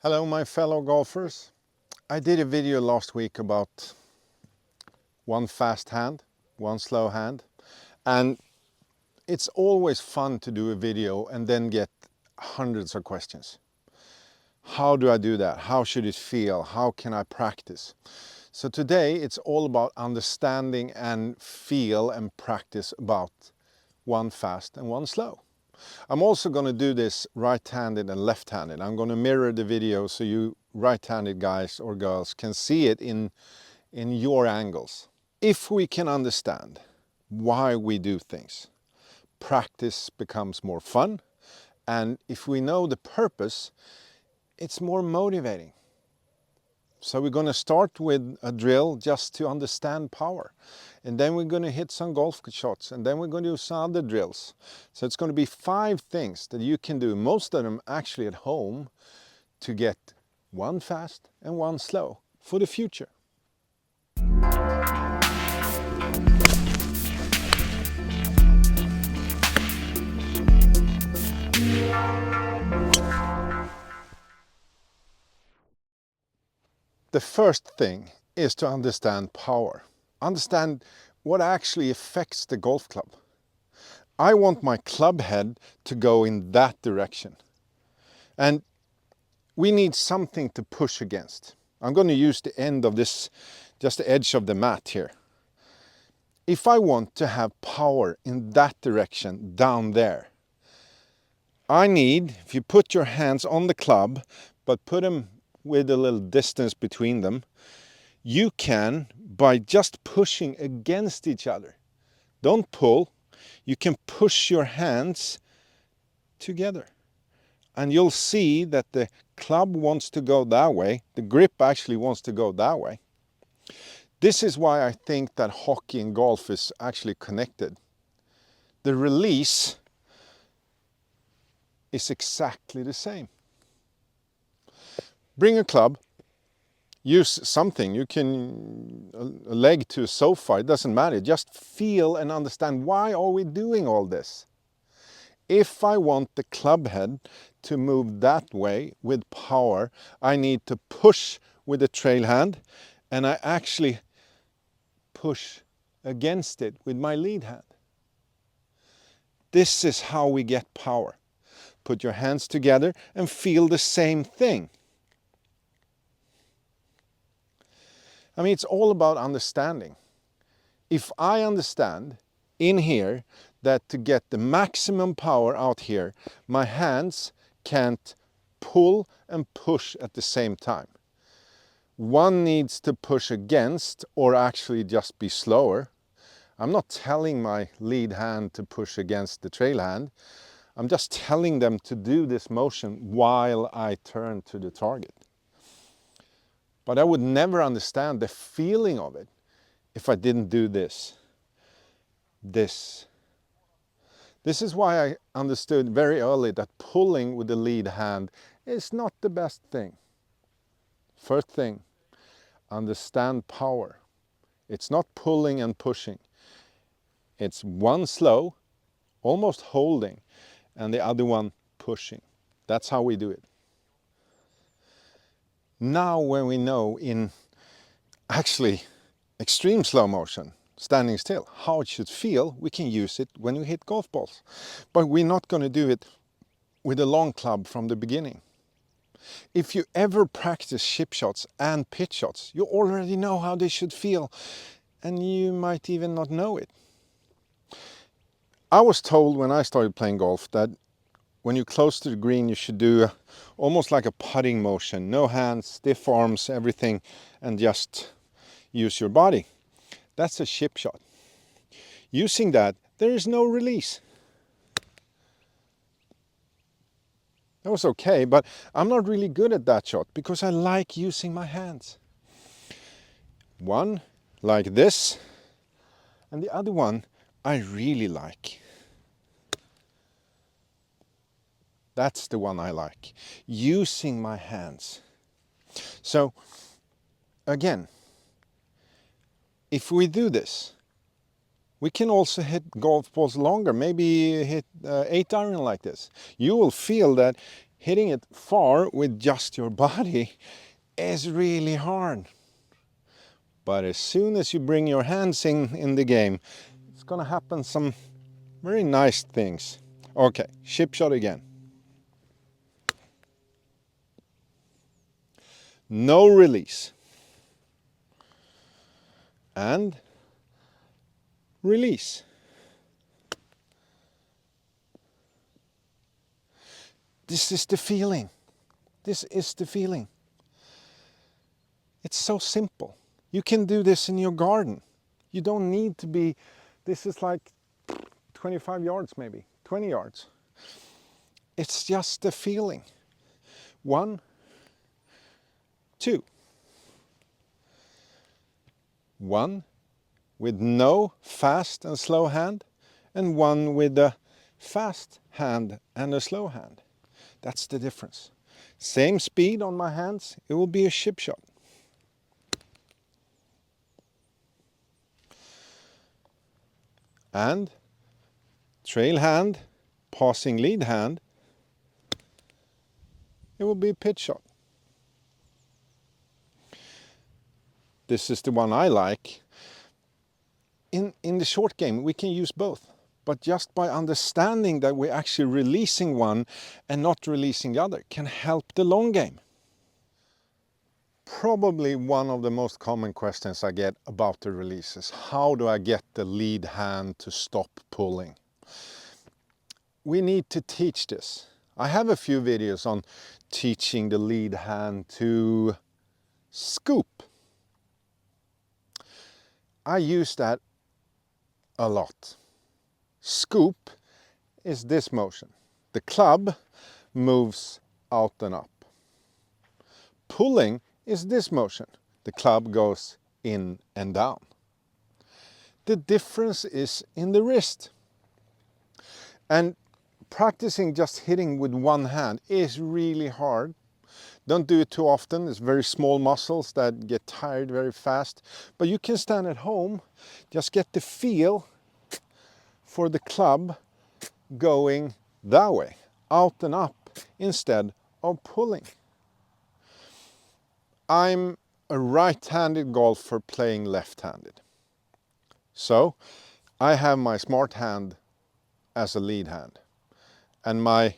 Hello my fellow golfers. I did a video last week about one fast hand, one slow hand, and it's always fun to do a video and then get hundreds of questions. How do I do that? How should it feel? How can I practice? So today it's all about understanding and feel and practice about one fast and one slow. I'm also going to do this right-handed and left-handed. I'm going to mirror the video so you right-handed guys or girls can see it in your angles. If we can understand why we do things, practice becomes more fun, and if we know the purpose, it's more motivating. So we're going to start with a drill just to understand power. And then we're going to hit some golf shots, and then we're going to do some other drills. So it's going to be 5 things that you can do, most of them actually at home, to get one fast and one slow for the future. The first thing is to understand power. Understand what actually affects the golf club. I want my club head to go in that direction. And we need something to push against. I'm going to use the end of this, just the edge of the mat here. If I want to have power in that direction down there, I need, if you put your hands on the club, but put them with a little distance between them, you can, by just pushing against each other, don't pull, you can push your hands together. And you'll see that the club wants to go that way, the grip actually wants to go that way. This is why I think that hockey and golf is actually connected. The release is exactly the same. Bring a club, use something, you can a leg to a sofa, it doesn't matter. Just feel and understand, why are we doing all this? If I want the club head to move that way with power, I need to push with the trail hand, and I actually push against it with my lead hand. This is how we get power. Put your hands together and feel the same thing. I mean, it's all about understanding. If I understand in here that to get the maximum power out here, my hands can't pull and push at the same time. One needs to push against or actually just be slower. I'm not telling my lead hand to push against the trail hand. I'm just telling them to do this motion while I turn to the target. But I would never understand the feeling of it if I didn't do this. This is why I understood very early that pulling with the lead hand is not the best thing. First thing, understand power. It's not pulling and pushing. It's one slow, almost holding, and the other one pushing. That's how we do it. Now when we know in actually extreme slow motion, standing still, how it should feel, we can use it when we hit golf balls. But we're not going to do it with a long club from the beginning. If you ever practice chip shots and pitch shots, you already know how they should feel, and you might even not know it. I was told when I started playing golf that when you're close to the green, you should do almost like a putting motion. No hands, stiff arms, everything, and just use your body. That's a chip shot. Using that, there is no release. That was okay, but I'm not really good at that shot because I like using my hands. One like this, and the other one I really like. That's the one I like, using my hands. So again, if we do this, we can also hit golf balls longer, maybe hit 8-iron like this. You will feel that hitting it far with just your body is really hard. But as soon as you bring your hands in the game, it's gonna happen some very nice things. Okay, chip shot again. No release. And release. This is the feeling. This is the feeling. It's so simple. You can do this in your garden. You don't need to be, this is like 25 yards maybe, 20 yards. It's just the feeling. 1, 2. 1 with no fast and slow hand, and 1 with a fast hand and a slow hand. That's the difference. Same speed on my hands, it will be a chip shot. And trail hand, passing lead hand, it will be a pitch shot. This is the one I like. In the short game, we can use both. But just by understanding that we're actually releasing one and not releasing the other can help the long game. Probably one of the most common questions I get about the release is, how do I get the lead hand to stop pulling? We need to teach this. I have a few videos on teaching the lead hand to scoop. I use that a lot. Scoop is this motion. The club moves out and up. Pulling is this motion. The club goes in and down. The difference is in the wrist. And practicing just hitting with one hand is really hard. Don't do it too often. It's very small muscles that get tired very fast. But you can stand at home, just get the feel for the club going that way, out and up, instead of pulling. I'm a right-handed golfer playing left-handed. So I have my smart hand as a lead hand, and my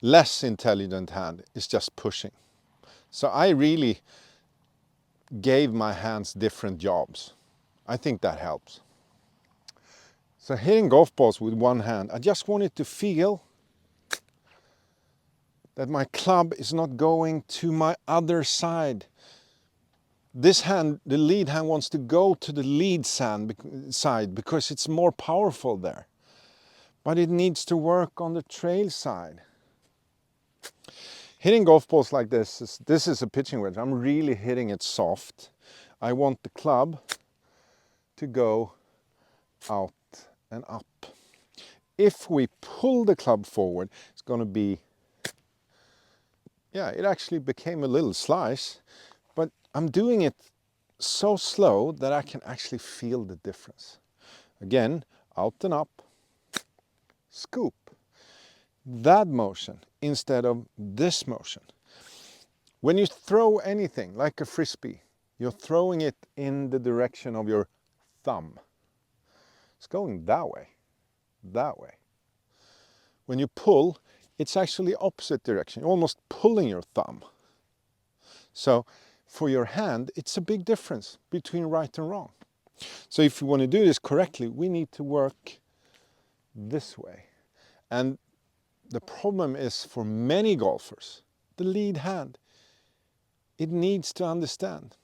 less intelligent hand is just pushing. So I really gave my hands different jobs. I think that helps. So hitting golf balls with one hand, I just wanted to feel that my club is not going to my other side. This hand, the lead hand, wants to go to the lead side because it's more powerful there. But it needs to work on the trail side. Hitting golf balls like this is a pitching wedge. I'm really hitting it soft. I want the club to go out and up. If we pull the club forward, it's going to be, yeah, it actually became a little slice, but I'm doing it so slow that I can actually feel the difference. Again, out and up, scoop. That motion instead of this motion. When you throw anything like a frisbee, you're throwing it in the direction of your thumb. It's going that way, that way. When you pull, it's actually opposite direction. You're almost pulling your thumb. So for your hand, it's a big difference between right and wrong. So if you want to do this correctly, we need to work this way. And the problem is, for many golfers, the lead hand, it needs to understand.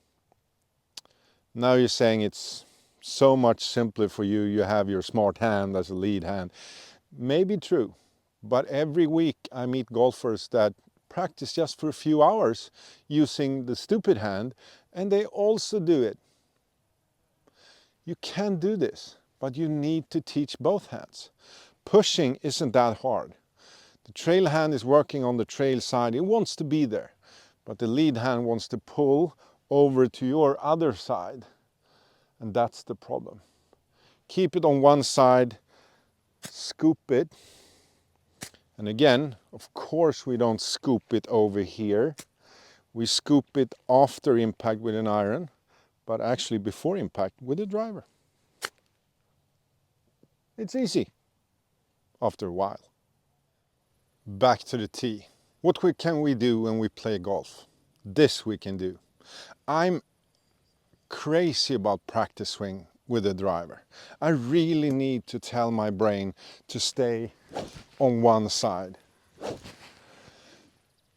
Now you're saying it's so much simpler for you, you have your smart hand as a lead hand. Maybe true, but every week I meet golfers that practice just for a few hours using the stupid hand, and they also do it. You can do this, but you need to teach both hands. Pushing isn't that hard. The trail hand is working on the trail side. It wants to be there, but the lead hand wants to pull over to your other side. And that's the problem. Keep it on one side, scoop it, And again, of course, we don't scoop it over here. We scoop it after impact with an iron, but actually before impact with a driver. It's easy after a while. Back to the tee. What can we do when we play golf? This we can do. I'm crazy about practice swing with a driver. I really need to tell my brain to stay on one side.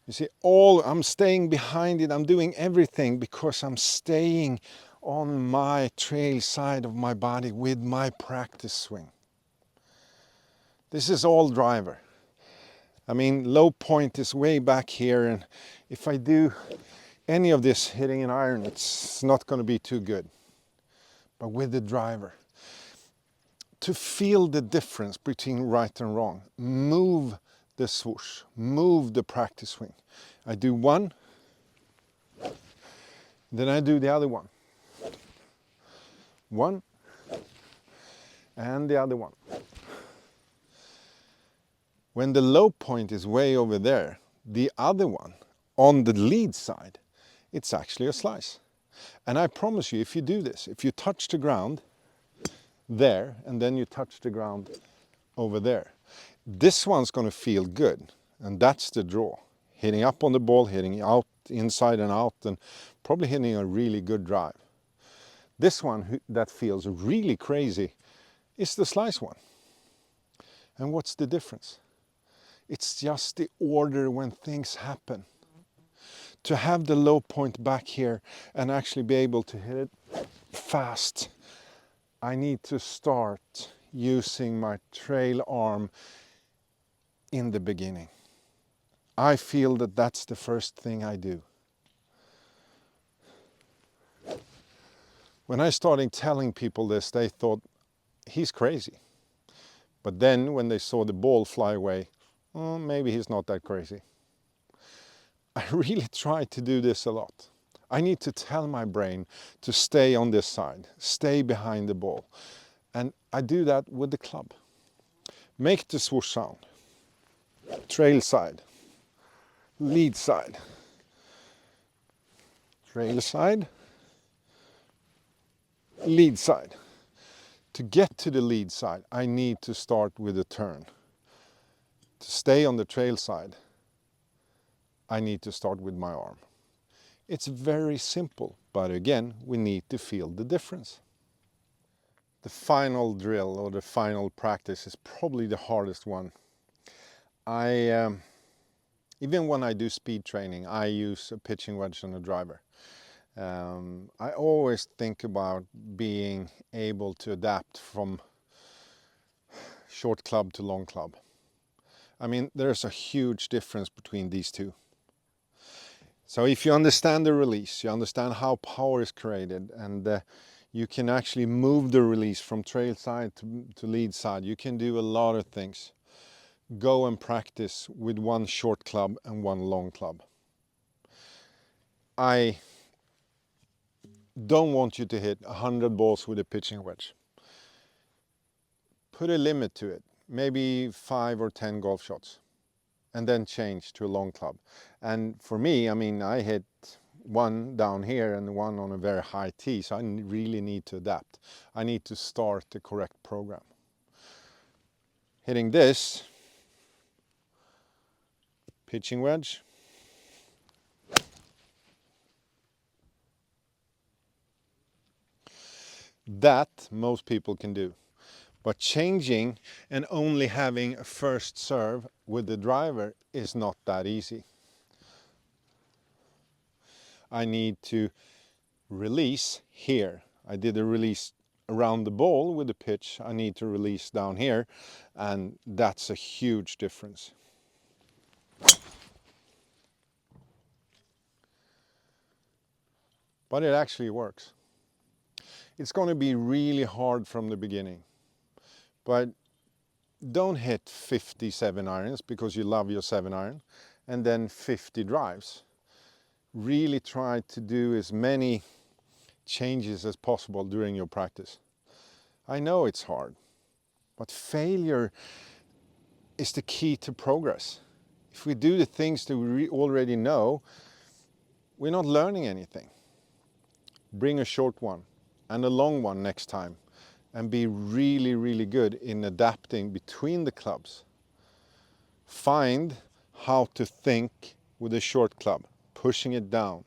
You see, I'm staying behind it, I'm doing everything because I'm staying on my trail side of my body with my practice swing. This is all driver. I mean, low point is way back here, and if I do any of this hitting an iron, it's not going to be too good. But with the driver, to feel the difference between right and wrong, move the swoosh, move the practice swing. I do one, then I do the other one. One, and the other one. When the low point is way over there, the other one, on the lead side, it's actually a slice. And I promise you, if you do this, if you touch the ground there, and then you touch the ground over there, this one's going to feel good. And that's the draw. Hitting up on the ball, hitting out, inside and out, and probably hitting a really good drive. This one that feels really crazy is the slice one. And what's the difference? It's just the order when things happen. To have the low point back here and actually be able to hit it fast, I need to start using my trail arm in the beginning. I feel that that's the first thing I do. When I started telling people this, they thought, he's crazy. But then when they saw the ball fly away, oh, maybe he's not that crazy. I really try to do this a lot. I need to tell my brain to stay on this side, stay behind the ball. And I do that with the club. Make the swoosh sound. Trail side, lead side, trail side, lead side. To get to the lead side, I need to start with a turn. To stay on the trail side, I need to start with my arm. It's very simple, but again, we need to feel the difference. The final drill or the final practice is probably the hardest one. Even when I do speed training, I use a pitching wedge and a driver. I always think about being able to adapt from short club to long club. I mean, there's a huge difference between these two. So if you understand the release, you understand how power is created, and you can actually move the release from trail side to lead side. You can do a lot of things. Go and practice with one short club and one long club. I don't want you to hit 100 balls with a pitching wedge. Put a limit to it, maybe 5 or 10 golf shots, and then change to a long club. And for me, I mean, I hit one down here and one on a very high tee, so I really need to adapt. I need to start the correct program. Hitting this, pitching wedge, that most people can do. But changing and only having a first serve with the driver is not that easy. I need to release here. I did a release around the ball with the pitch. I need to release down here, and that's a huge difference. But it actually works. It's going to be really hard from the beginning, but don't hit 57 irons because you love your 7-iron and then 50 drives. Really try to do as many changes as possible during your practice. I know it's hard, but failure is the key to progress. If we do the things that we already know, we're not learning anything. Bring a short one and a long one next time, and be really, really good in adapting between the clubs. Find how to think with a short club, pushing it down,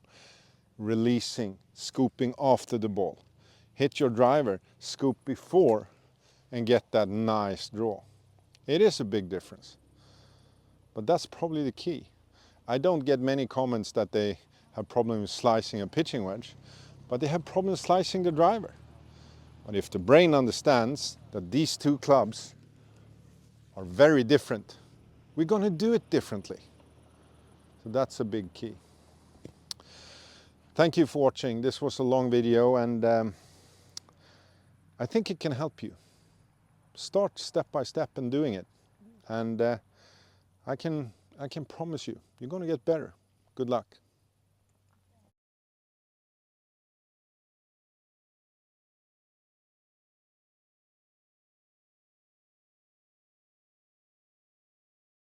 releasing, scooping after the ball. Hit your driver, scoop before, and get that nice draw. It is a big difference, but that's probably the key. I don't get many comments that they have problems slicing a pitching wedge, but they have problems slicing the driver. But if the brain understands that these two clubs are very different, we're going to do it differently. So that's a big key. Thank you for watching. This was a long video, and I think it can help you. Start step by step in doing it, and I can promise you, you're going to get better. Good luck.